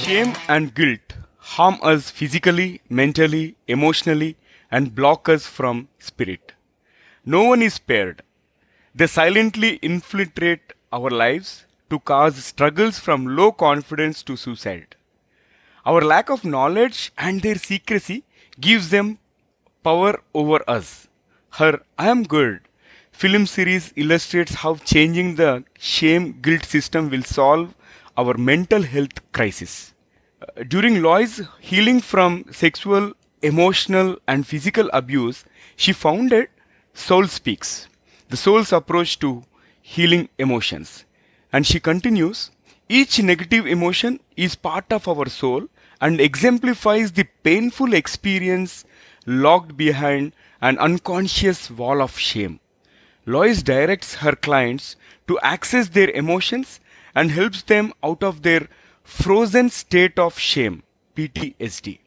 Shame and guilt harm us physically, mentally, emotionally, and block us from spirit. No one is spared. They silently infiltrate our lives to cause struggles from low confidence to suicide. Our lack of knowledge and their secrecy gives them power over us. Her I Am Good film series illustrates how changing the shame guilt system will solve our mental health crisis. During Lois' healing from sexual, emotional, and physical abuse, she founded SOULSPEAKS, the soul's approach to healing emotions. And she continues, each negative emotion is part of our soul and exemplifies the painful experience locked behind an unconscious wall of shame. Lois directs her clients to access their emotions and helps them out of their frozen state of shame, PTSD.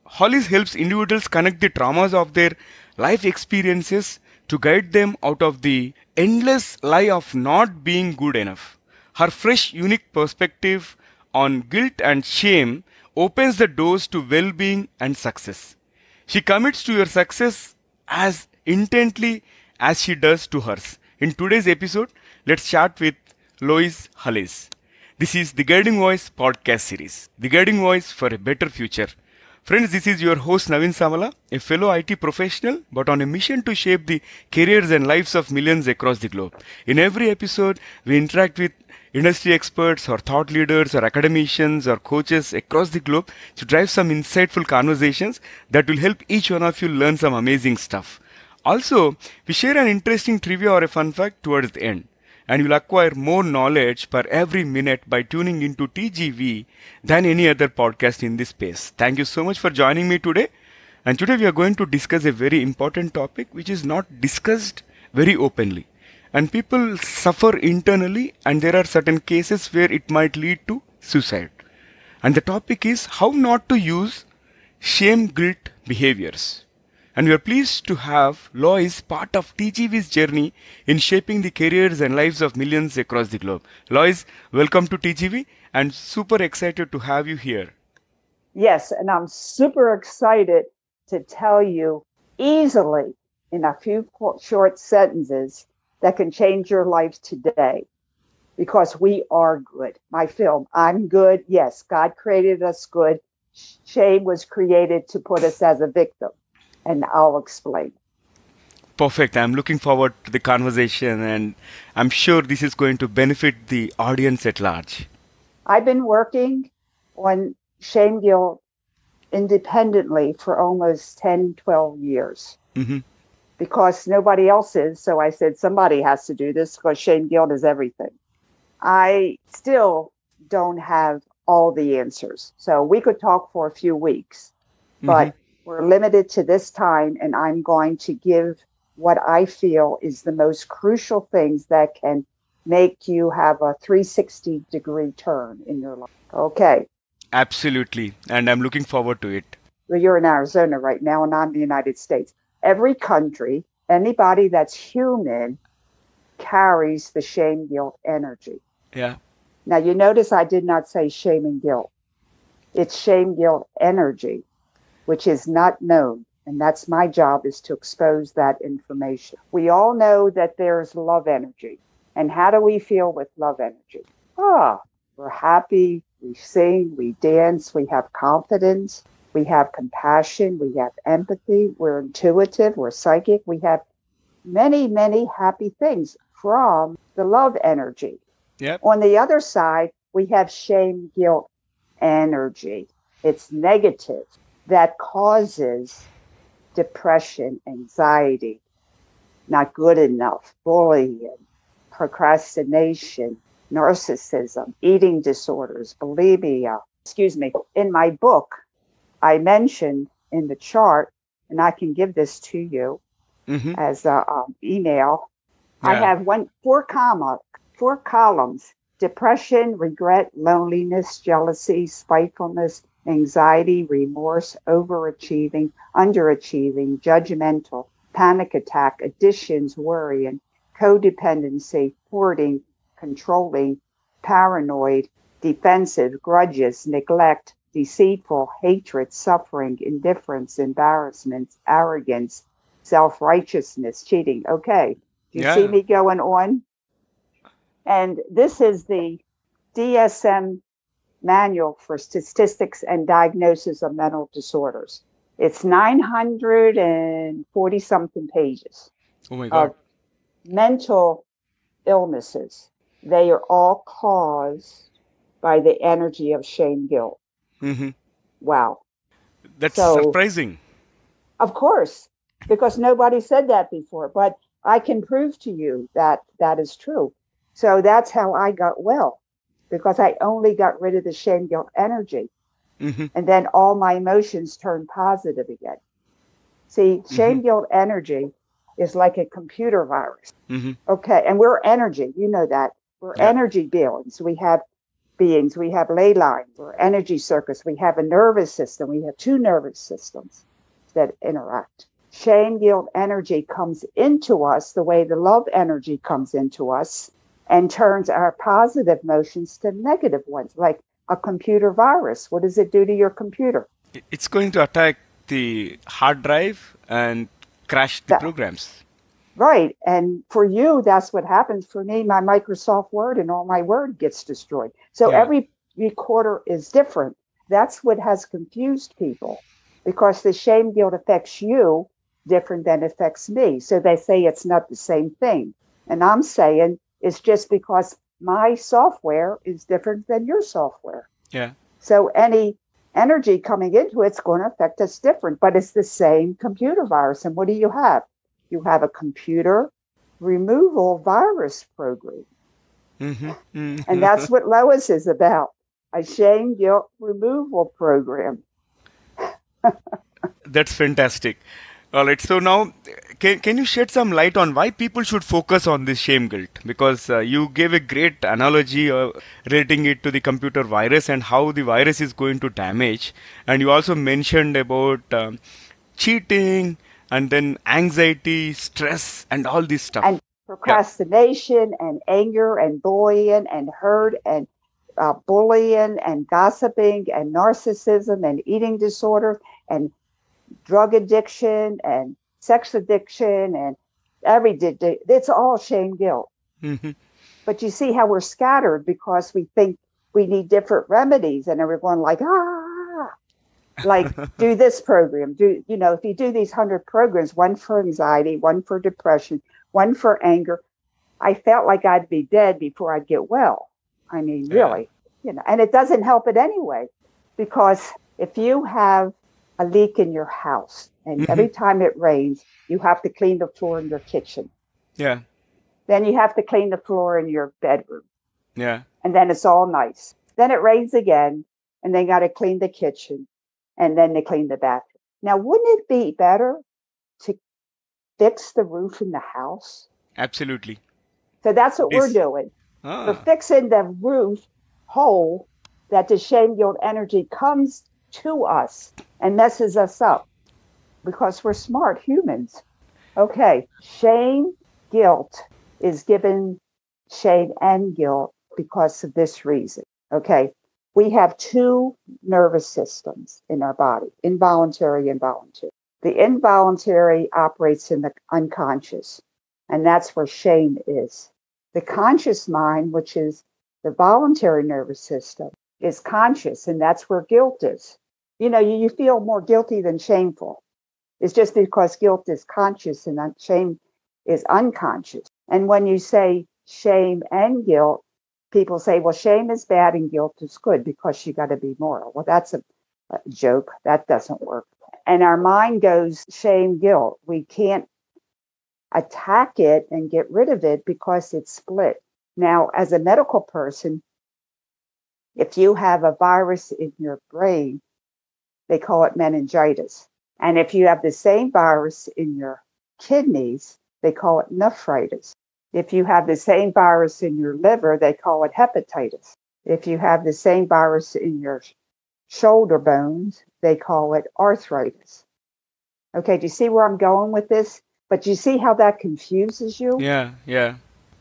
Hollis helps individuals connect the traumas of their life experiences to guide them out of the endless lie of not being good enough. Her fresh, unique perspective on guilt and shame opens the doors to well being and success. She commits to your success as intently as she does to hers. In today's episode, let's chat with Lois Hollis. This is the Guiding Voice podcast series, the Guiding Voice for a Better Future. Friends, this is your host Navin Samala, a fellow IT professional, but on a mission to shape the careers and lives of millions across the globe. In every episode, we interact with industry experts or thought leaders or academicians or coaches across the globe to drive some insightful conversations that will help each one of you learn some amazing stuff. Also, we share an interesting trivia or a fun fact towards the end. And you'll acquire more knowledge per every minute by tuning into TGV than any other podcast in this space. Thank you so much for joining me today. And today we are going to discuss a very important topic which is not discussed very openly. And people suffer internally, and there are certain cases where it might lead to suicide. And the topic is how not to use shame guilt behaviors. And we are pleased to have Lois part of TGV's journey in shaping the careers and lives of millions across the globe. Lois, welcome to TGV and super excited to have you here. Yes, and I'm super excited to tell you easily in a few short sentences that can change your life today because we are good. My film, I'm good. Yes, God created us good. Shame was created to put us as a victim. And I'll explain. Perfect. I'm looking forward to the conversation, and I'm sure this is going to benefit the audience at large. I've been working on shame guilt independently for almost 10, 12 years because nobody else is. So I said, somebody has to do this because shame guilt is everything. I still don't have all the answers. So we could talk for a few weeks, but we're limited to this time, and I'm going to give what I feel is the most crucial things that can make you have a 360-degree turn in your life. Okay. Absolutely. And I'm looking forward to it. Well, you're in Arizona right now, and I'm in the United States. Every country, anybody that's human carries the shame guilt energy. Yeah. Now, you notice I did not say shame and guilt. It's shame guilt energy, which is not known. And that's my job, is to expose that information. We all know that there's love energy. And how do we feel with love energy? We're happy, we sing, we dance, we have confidence, we have compassion, we have empathy, we're intuitive, we're psychic. We have many, many happy things from the love energy. Yep. On the other side, we have shame guilt energy. It's negative. That causes depression, anxiety, not good enough, bullying, procrastination, narcissism, eating disorders, bulimia. In my book, I mentioned in the chart, and I can give this to you as an email. Yeah. I have four columns: depression, regret, loneliness, jealousy, spitefulness, anxiety, remorse, overachieving, underachieving, judgmental, panic attack, addictions, worrying, codependency, hoarding, controlling, paranoid, defensive, grudges, neglect, deceitful, hatred, suffering, indifference, embarrassment, arrogance, self-righteousness, cheating. Okay. Do you see Yeah. me going on? And this is the DSM Manual for Statistics and Diagnosis of Mental Disorders. It's 940 something pages Oh my God. of mental illnesses. They are all caused by the energy of shame, guilt. Hmm. Wow. That's So, surprising. of course, because nobody said that before, but I can prove to you that that is true. So that's how I got well, because I only got rid of the shame, guilt energy. Hmm. And then all my emotions turned positive again. See, Hmm. shame, guilt energy is like a computer virus. Hmm. Okay. And we're energy. You know that. We're Yeah. energy beings. We have beings. We have ley lines. We're energy circuits. We have a nervous system. We have two nervous systems that interact. Shame, guilt energy comes into us the way the love energy comes into us and turns our positive emotions to negative ones, like a computer virus. What does it do to your computer? It's going to attack the hard drive and crash the That, programs. right. And for you, that's what happens. For me, my Microsoft Word and all my Word gets destroyed. So Yeah. every recorder is different. That's what has confused people because the shame guilt affects you different than it affects me. So they say it's not the same thing. And I'm saying it's just because my software is different than your software. Yeah. So any energy coming into it's going to affect us different, but it's the same computer virus. And what do you have? You have a computer removal virus program. Hmm. And that's what Lois is about, a shame guilt removal program. That's fantastic. All right. So now, can you shed some light on why people should focus on this shame guilt? Because you gave a great analogy relating it to the computer virus and how the virus is going to damage. And you also mentioned about cheating and then anxiety, stress, and all this And stuff. Yeah. procrastination and anger and bullying and hurt and bullying and gossiping and narcissism and eating disorders and drug addiction and sex addiction and it's all shame guilt. Hmm. But you see how we're scattered because we think we need different remedies and everyone like do this program, do if you do these 100 programs, one for anxiety, one for depression, one for anger, I felt like I'd be dead before I'd get well. I mean, Yeah. really, and it doesn't help it anyway, because if you have a leak in your house and Hmm. every time it rains, you have to clean the floor in your kitchen. Yeah. Then you have to clean the floor in your bedroom. Yeah. And then it's all nice. Then it rains again and they got to clean the kitchen and then they clean the bathroom. Now, wouldn't it be better to fix the roof in the house? Absolutely. So that's what we're This. doing. We're Ah. fixing the roof hole that the shame guilt energy comes to us and messes us up because we're smart humans. Okay, shame, guilt is given shame and guilt because of this reason. Okay, we have two nervous systems in our body, involuntary and voluntary. The involuntary operates in the unconscious, and that's where shame is. The conscious mind, which is the voluntary nervous system, is conscious, and that's where guilt is. You feel more guilty than shameful. It's just because guilt is conscious and shame is unconscious. And when you say shame and guilt, people say, well, shame is bad and guilt is good because you got to be moral. Well, that's a joke. That doesn't work. And our mind goes shame, guilt. We can't attack it and get rid of it because it's split. Now, as a medical person, if you have a virus in your brain, they call it meningitis. And if you have the same virus in your kidneys, they call it nephritis. If you have the same virus in your liver, they call it hepatitis. If you have the same virus in your shoulder bones, they call it arthritis. Okay, do you see where I'm going with this? But you see how that confuses you? Yeah. Yeah.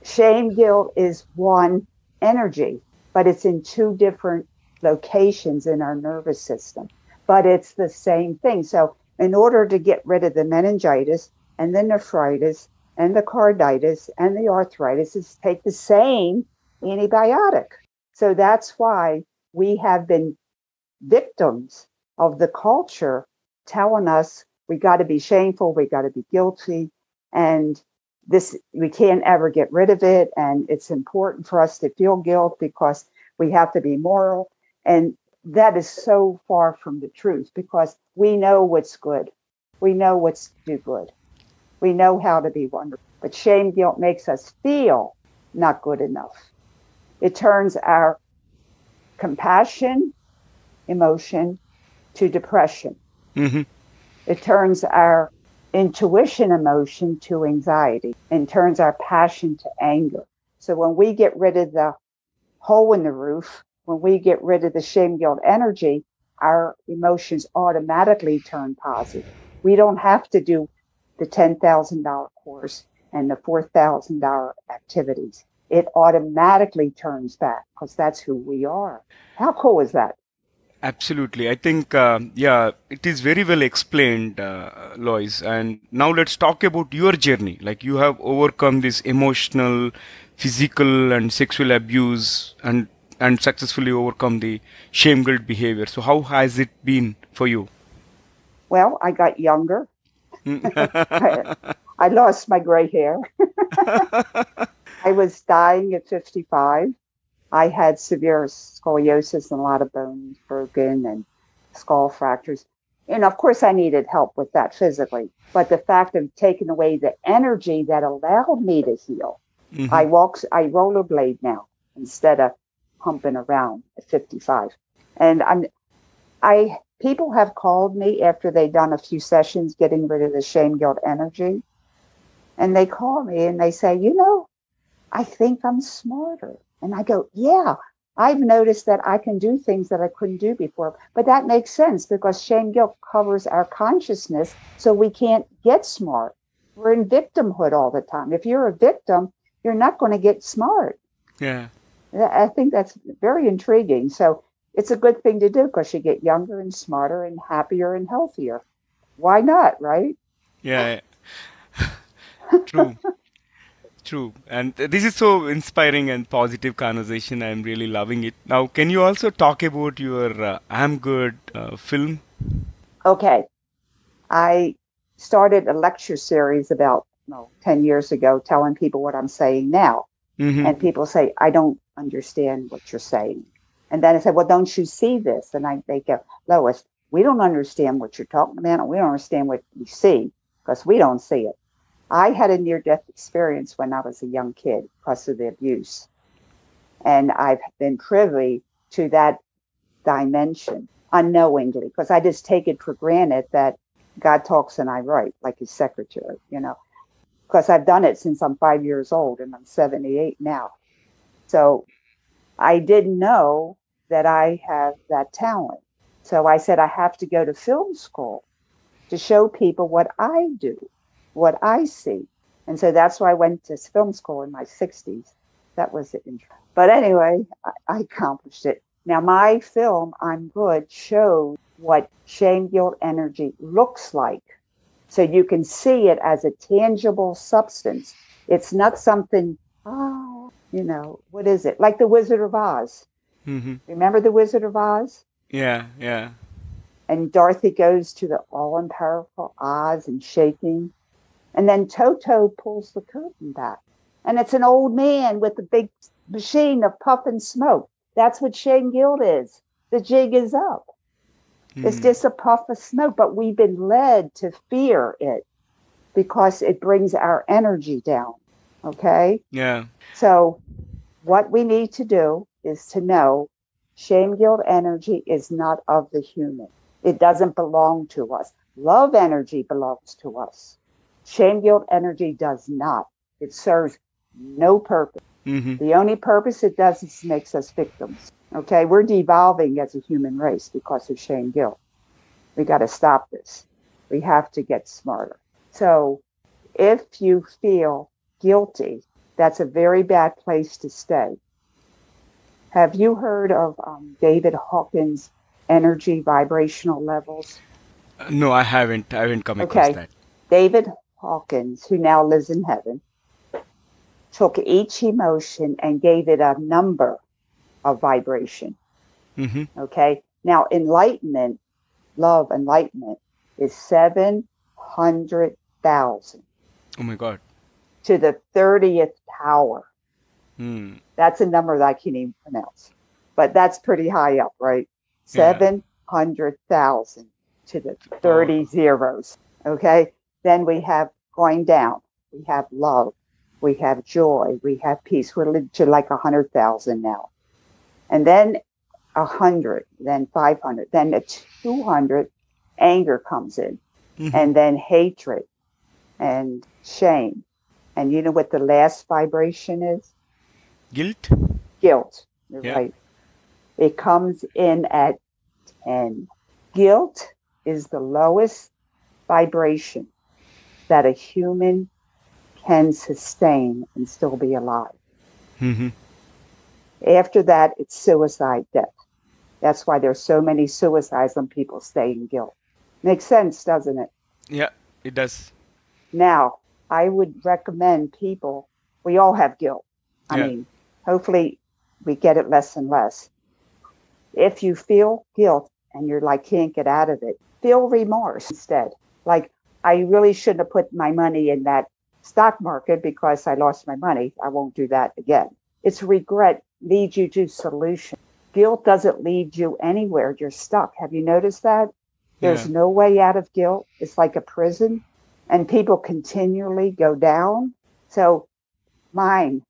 Shame guilt is one energy, but it's in two different locations in our nervous system. But it's the same thing. So in order to get rid of the meningitis and the nephritis and the carditis and the arthritis, is take the same antibiotic. So that's why we have been victims of the culture telling us we got to be shameful, we got to be guilty, and this we can't ever get rid of it. And it's important for us to feel guilt because we have to be moral. And that is so far from the truth, because we know what's good. We know what's to do good. We know how to be wonderful. But shame guilt makes us feel not good enough. It turns our compassion emotion to depression. Mm-hmm. It turns our intuition emotion to anxiety and turns our passion to anger. So when we get rid of the hole in the roof, when we get rid of the shame guilt energy, our emotions automatically turn positive. We don't have to do the $10,000 course and the $4,000 activities. It automatically turns back because that's who we are. How cool is that? Absolutely. I think, it is very well explained, Lois. And now let's talk about your journey. Like, you have overcome this emotional, physical, and sexual abuse, and successfully overcome the shame guilt behavior. So how has it been for you? Well, I got younger. I lost my gray hair. I was dying at 55. I had severe scoliosis and a lot of bones broken and skull fractures. And of course, I needed help with that physically. But the fact of taking away the energy that allowed me to heal, Mm-hmm. I rollerblade now instead of humping around at 55. And people have called me after they've done a few sessions getting rid of the shame guilt energy. And they call me and they say, I think I'm smarter. And I go, yeah, I've noticed that I can do things that I couldn't do before. But that makes sense because shame guilt covers our consciousness, so we can't get smart. We're in victimhood all the time. If you're a victim, you're not going to get smart. Yeah. I think that's very intriguing. So it's a good thing to do because you get younger and smarter and happier and healthier. Why not, right? Yeah. True. True. And this is so inspiring and positive conversation. I'm really loving it. Now, can you also talk about your I'm Good film? Okay. I started a lecture series about 10 years ago telling people what I'm saying now. Mm-hmm. And people say, I don't understand what you're saying. And then I said, well, don't you see this? And they go, Lois, we don't understand what you're talking about. We don't understand what you see because we don't see it. I had a near-death experience when I was a young kid because of the abuse. And I've been privy to that dimension unknowingly because I just take it for granted that God talks and I write like his secretary, because I've done it since I'm 5 years old and I'm 78 now. So I didn't know that I have that talent. So I said, I have to go to film school to show people what I do, what I see. And so that's why I went to film school in my 60s. That was it. But anyway, I accomplished it. Now, my film, I'm Good, shows what shame guilt energy looks like. So you can see it as a tangible substance. It's not something, what is it? Like the Wizard of Oz. Mm-hmm. Remember the Wizard of Oz? Yeah, yeah. And Dorothy goes to the all-powerful Oz and shaking. And then Toto pulls the curtain back. And it's an old man with a big machine of puff and smoke. That's what shame guilt is. The jig is up. It's just a puff of smoke, but we've been led to fear it because it brings our energy down. Okay? Yeah. So what we need to do is to know shame guilt energy is not of the human. It doesn't belong to us. Love energy belongs to us. Shame guilt energy does not. It serves no purpose. Mm-hmm. The only purpose it does is makes us victims. Okay, we're devolving as a human race because of shame guilt. We got to stop this. We have to get smarter. So if you feel guilty, that's a very bad place to stay. Have you heard of David Hawkins' energy vibrational levels? No, I haven't come across Okay, that. David Hawkins, who now lives in heaven, took each emotion and gave it a number of vibration. Mm-hmm. Okay, now enlightenment, love, enlightenment is 700,000 Oh my God. to the 30th power. Hmm. That's a number that I can't even pronounce, but that's pretty high up, right? Yeah. 700,000 to the Power. 30 zeros. Okay. Then we have going down. We have love. We have joy. We have peace. We're to like 100,000 now. And then 100, then 500, then a 200, anger comes in, Mm-hmm. and then hatred and shame. And you know what the last vibration is? Guilt. Guilt. You're Yeah. right. It comes in at 10. Guilt is the lowest vibration that a human can sustain and still be alive. Mm-hmm. After that, it's suicide death. That's why there's so many suicides when people stay in guilt. Makes sense, doesn't it? Yeah, it does. Now, I would recommend people, we all have guilt. I Yeah. mean, hopefully we get it less and less. If you feel guilt and you're like, can't get out of it, feel remorse instead. Like, I really shouldn't have put my money in that stock market because I lost my money. I won't do that again. It's regret leads you to solution. Guilt doesn't lead you anywhere. You're stuck. Have you noticed that? Yeah. There's no way out of guilt. It's like a prison, and people continually go down. So, mine,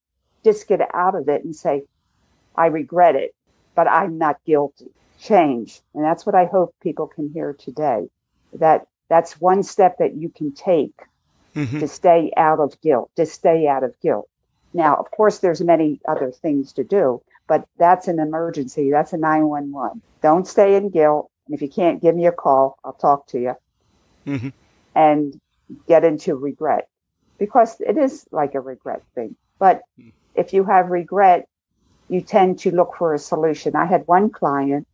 just get out of it and say, I regret it, but I'm not guilty. Change. And that's what I hope people can hear today. That's one step that you can take Mm-hmm. to stay out of guilt, to stay out of guilt. Now, of course, there's many other things to do, but that's an emergency. That's a 911. Don't stay in guilt. And if you can't, give me a call. I'll talk to you Mm-hmm. and get into regret because it is like a regret thing. But if you have regret, you tend to look for a solution. I had one client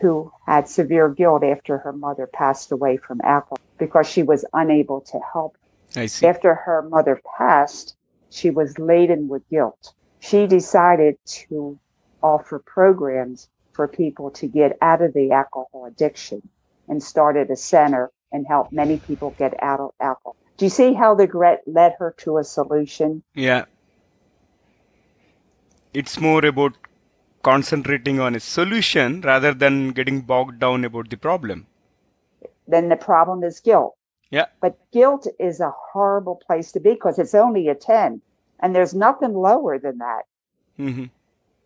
who had severe guilt after her mother passed away from alcohol because she was unable to help. I see. After her mother passed, she was laden with guilt. She decided to offer programs for people to get out of the alcohol addiction and started a center and helped many people get out of alcohol. Do you see how the regret led her to a solution? Yeah. It's more about concentrating on a solution rather than getting bogged down about the problem. Then the problem is guilt. Yeah. But guilt is a horrible place to be because it's only a 10 and there's nothing lower than that. Mm-hmm.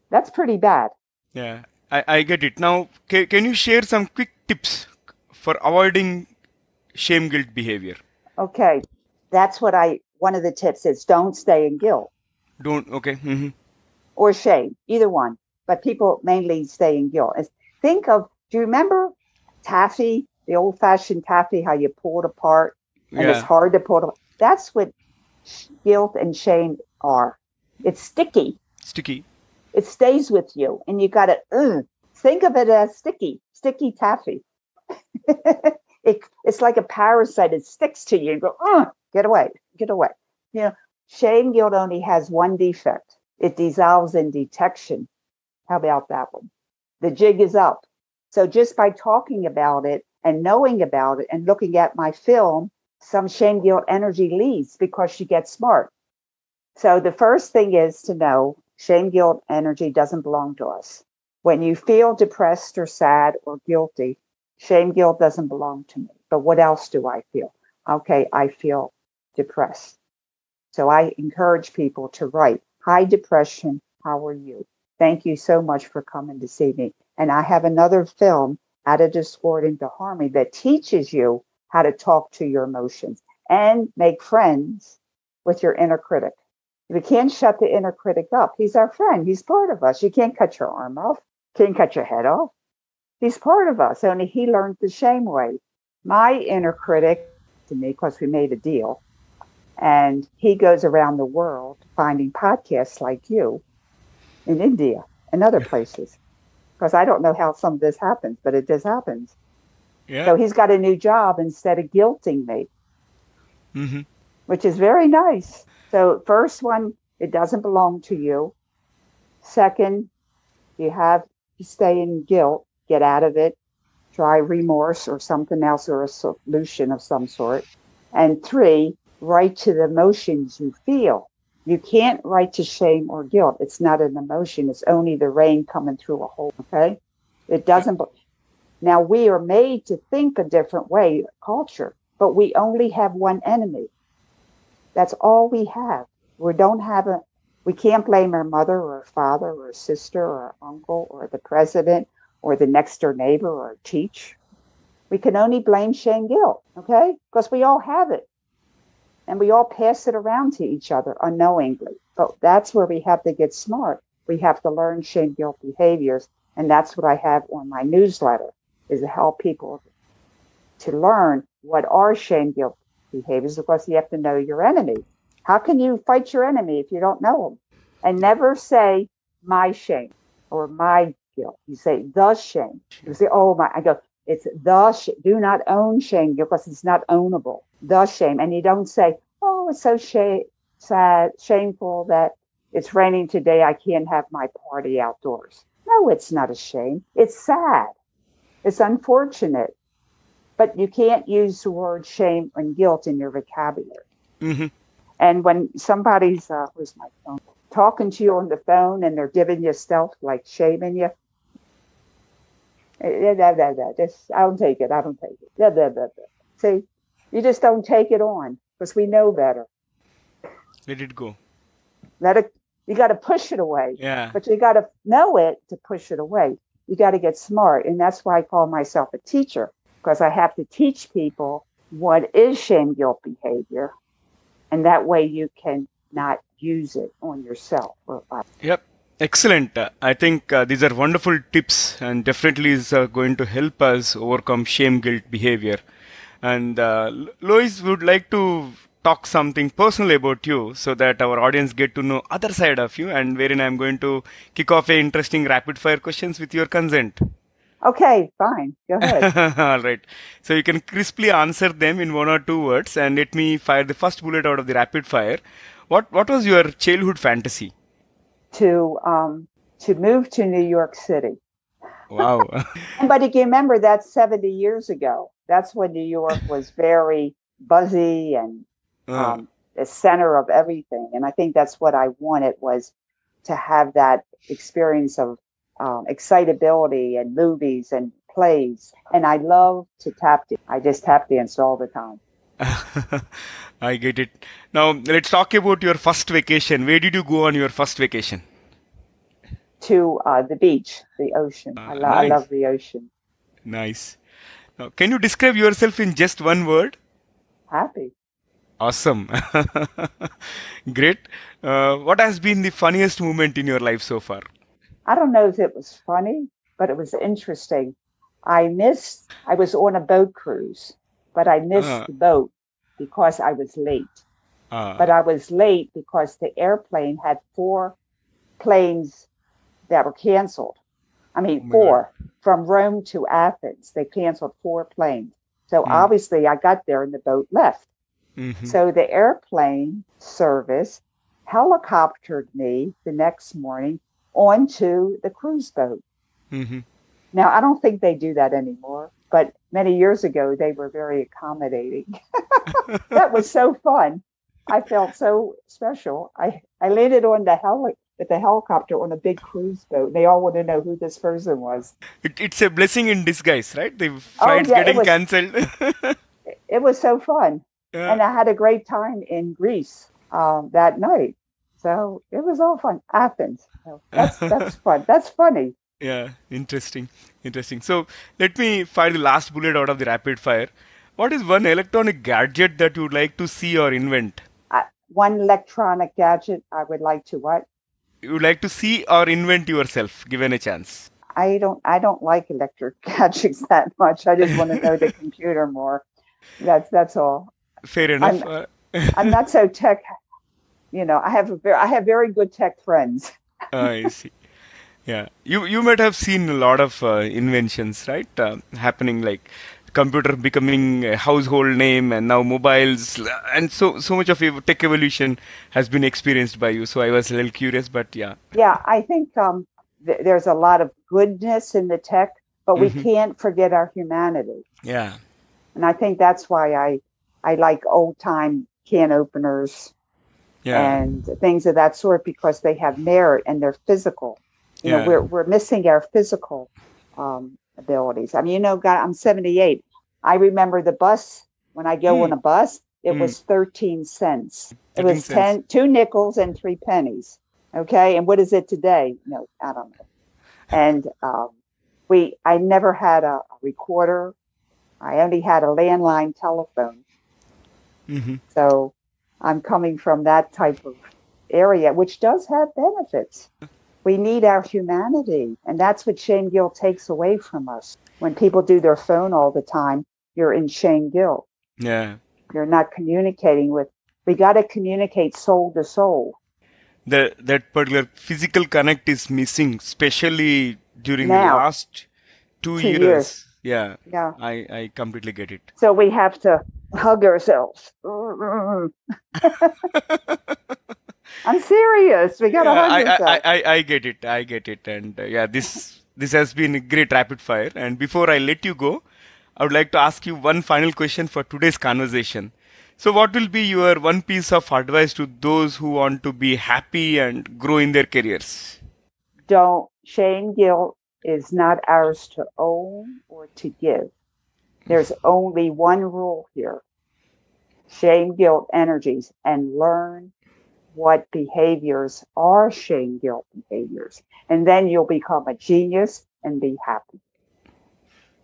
That's pretty bad. Yeah. I get it. Now, can you share some quick tips for avoiding shame guilt behavior? Okay. That's what one of the tips is don't stay in guilt Don't. Okay. Mm-hmm. or shame, either one. But people mainly stay in guilt. Think of, do you remember taffy, the old fashioned taffy, how you pull it apart and it's Yeah. hard to pull it apart? That's what guilt and shame are. It's sticky. Sticky. It stays with you and you got to think of it as sticky taffy. It's like a parasite. It sticks to you and go, get away. You know, shame guilt only has one defect. It dissolves in detection. How about that one? The jig is up. So just by talking about it and knowing about it and looking at my film, some shame guilt energy leaves because you get smart. So the first thing is to know shame guilt energy doesn't belong to us. When you feel depressed or sad or guilty, shame guilt doesn't belong to me. But what else do I feel? Okay, I feel depressed. So I encourage people to write, hi, depression, how are you? Thank you so much for coming to see me. And I have another film, Out of Discord into Harmony, that teaches you how to talk to your emotions and make friends with your inner critic. We can't shut the inner critic up. He's our friend. He's part of us. You can't cut your arm off. Can't cut your head off. He's part of us. Only he learned the shame way. My inner critic, to me, because we made a deal, and he goes around the world finding podcasts like you in India. and other places. Because I don't know how some of this happens, but it just happens. Yeah. So he's got a new job instead of guilting me, Mm-hmm. which is very nice. So first one, it doesn't belong to you. Second, you have to stay in guilt, get out of it, try remorse or something else or a solution of some sort. And three, write to the emotions you feel. You can't write to shame or guilt. It's not an emotion. It's only the rain coming through a hole. Okay. It doesn't. Now we are made to think a different way, culture, but we only have one enemy. That's all we have. We can't blame our mother or father or sister or uncle or the president or the next door neighbor or teach. We can only blame shame guilt, okay? Because we all have it. And we all pass it around to each other unknowingly. But that's where we have to get smart. We have to learn shame guilt behaviors. And that's what I have on my newsletter, is to help people to learn what are shame guilt behaviors, because you have to know your enemy. How can you fight your enemy if you don't know them? And never say my shame or my guilt. You say the shame. You say, oh my, I go, it's the do not own shame because it's not ownable. The shame. And you don't say, oh, it's so sad, shameful that it's raining today. I can't have my party outdoors. No, it's not a shame. It's sad. It's unfortunate. But you can't use the word shame and guilt in your vocabulary. Mm-hmm. And when somebody's, where's my phone, talking to you on the phone and they're giving you stuff like shaming you, just, I don't take it. See, you just don't take it on because we know better. Let it go. You got to push it away. Yeah. But you got to know it to push it away. You got to get smart. And that's why I call myself a teacher, because I have to teach people what is shame guilt behavior. And that way you can not use it on yourself. Yep. Excellent. I think these are wonderful tips and definitely is going to help us overcome shame guilt behavior. And Lois would like to talk something personal about you so that our audience get to know other side of you, and wherein I'm going to kick off a interesting rapid fire questions with your consent. Okay, fine. Go ahead. All right. So you can crisply answer them in 1 or 2 words, and let me fire the first bullet out of the rapid fire. What was your childhood fantasy? To move to New York City. Wow. But if you remember, that's 70 years ago. That's when New York was very buzzy and the center of everything. And I think that's what I wanted, was to have that experience of excitability and movies and plays. And I love to tap dance. I just tap dance all the time. I get it. Now, let's talk about your first vacation. Where did you go on your first vacation? To the beach, the ocean. Nice. I love the ocean. Nice. Now, can you describe yourself in just one word? Happy. Awesome. Great. What has been the funniest moment in your life so far? I don't know if it was funny, but it was interesting. I was on a boat cruise, but I missed the boat because I was late. But I was late because the airplane had 4 planes that were canceled. I mean, 4 from Rome to Athens. They canceled 4 planes. So obviously I got there and the boat left. Mm-hmm. So the airplane service helicoptered me the next morning onto the cruise boat. Mm-hmm. Now, I don't think they do that anymore, but many years ago, they were very accommodating. That was so fun. I felt so special. I landed on with the helicopter on a big cruise boat. They all want to know who this person was. It's a blessing in disguise, right? The flight's getting cancelled. It was so fun. Yeah. And I had a great time in Greece that night. So it was all fun. Athens. So that's fun. That's funny. Yeah, interesting. So let me fire the last bullet out of the rapid fire. What is one electronic gadget that you would like to see or invent? One electronic gadget I would like to what? You would like to see or invent yourself, given a chance. I don't like electric gadgets that much. I just want to know the computer more. That's all. Fair enough. I'm not so tech. I have very good tech friends. I see. Yeah, you might have seen a lot of inventions, right? Happening like computer becoming a household name, and now mobiles, and so much of tech evolution has been experienced by you. So I was a little curious, but yeah. Yeah, I think there's a lot of goodness in the tech, but we Hmm. can't forget our humanity. Yeah, And I think that's why I like old time can openers yeah, and things of that sort, because they have merit and they're physical. You know, yeah. we're missing our physical abilities. I mean, you know, God, I'm 78. I remember the bus. When I go on Mm, a bus, it mm. was 13 cents. It 13 was cents. 2 nickels and 3 pennies. Okay. And what is it today? No, I don't know. And I never had a recorder. I only had a landline telephone. Hmm. So I'm coming from that type of area, which does have benefits. We need our humanity. And that's what shame guilt takes away from us. When people do their phone all the time, you're in shame guilt. Yeah. You're not communicating with, we got to communicate soul to soul. That particular physical connect is missing, especially during the Now, last two 2 years. years. Yeah, Yeah. I completely get it. So we have to hug ourselves. I'm serious. We got to Yeah, hug ourselves. I get it. I get it. And yeah, this has been a great rapid fire. And before I let you go, I would like to ask you one final question for today's conversation. So, what will be your one piece of advice to those who want to be happy and grow in their careers? Don't, shame guilt is not ours to own or to give. There's only one rule here: shame guilt energies, and learn what behaviors are shame guilt behaviors. And then you'll become a genius and be happy.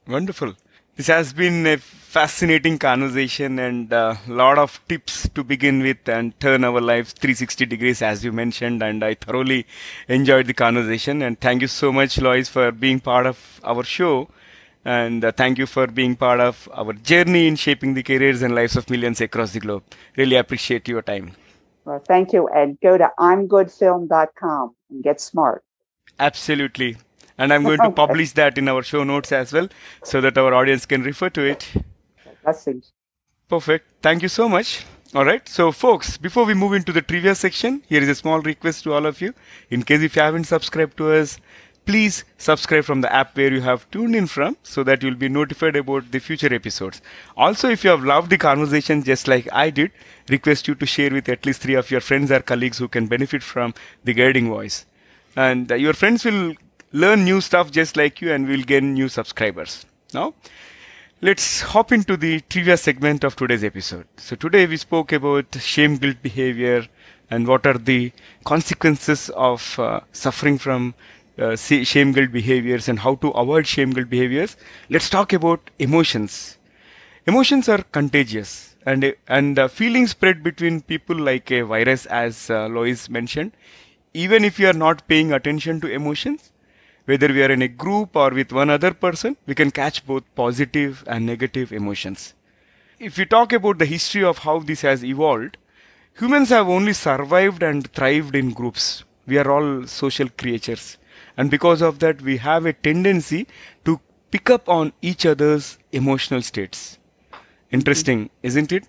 Wonderful. This has been a fascinating conversation and a lot of tips to begin with and turn our lives 360 degrees, as you mentioned. And I thoroughly enjoyed the conversation. And thank you so much, Lois, for being part of our show. And thank you for being part of our journey in shaping the careers and lives of millions across the globe. Really appreciate your time. Well, thank you. And go to imgoodfilm.com and get smart. Absolutely. And I'm going to Okay. publish that in our show notes as well so that our audience can refer to it. Blessings. Perfect. Thank you so much. All right. So, folks, before we move into the trivia section, here is a small request to all of you. In case if you haven't subscribed to us, please subscribe from the app where you have tuned in from so that you'll be notified about the future episodes. Also, if you have loved the conversation just like I did, request you to share with at least 3 of your friends or colleagues who can benefit from the guiding voice. And your friends will learn new stuff just like you and will gain new subscribers. Now, let's hop into the trivia segment of today's episode. So, today we spoke about shame guilt behavior and what are the consequences of suffering from shame guilt behaviors and how to avoid shame guilt behaviors. Let's talk about emotions. Emotions are contagious and feelings spread between people like a virus, as Lois mentioned. Even if you are not paying attention to emotions, whether we are in a group or with one other person, we can catch both positive and negative emotions. If we talk about the history of how this has evolved, humans have only survived and thrived in groups. We are all social creatures. And because of that, we have a tendency to pick up on each other's emotional states. Mhm. Interesting, isn't it?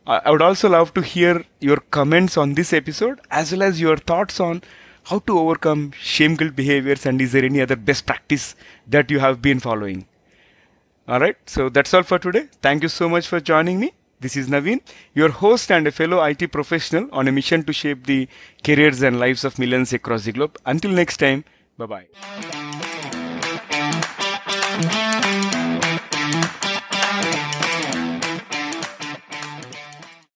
I would also love to hear your comments on this episode as well as your thoughts on how to overcome shame guilt behaviors and is there any other best practice that you have been following. All right, so that's all for today. Thank you so much for joining me. This is Naveen, your host and a fellow IT professional on a mission to shape the careers and lives of millions across the globe. Until next time, bye bye.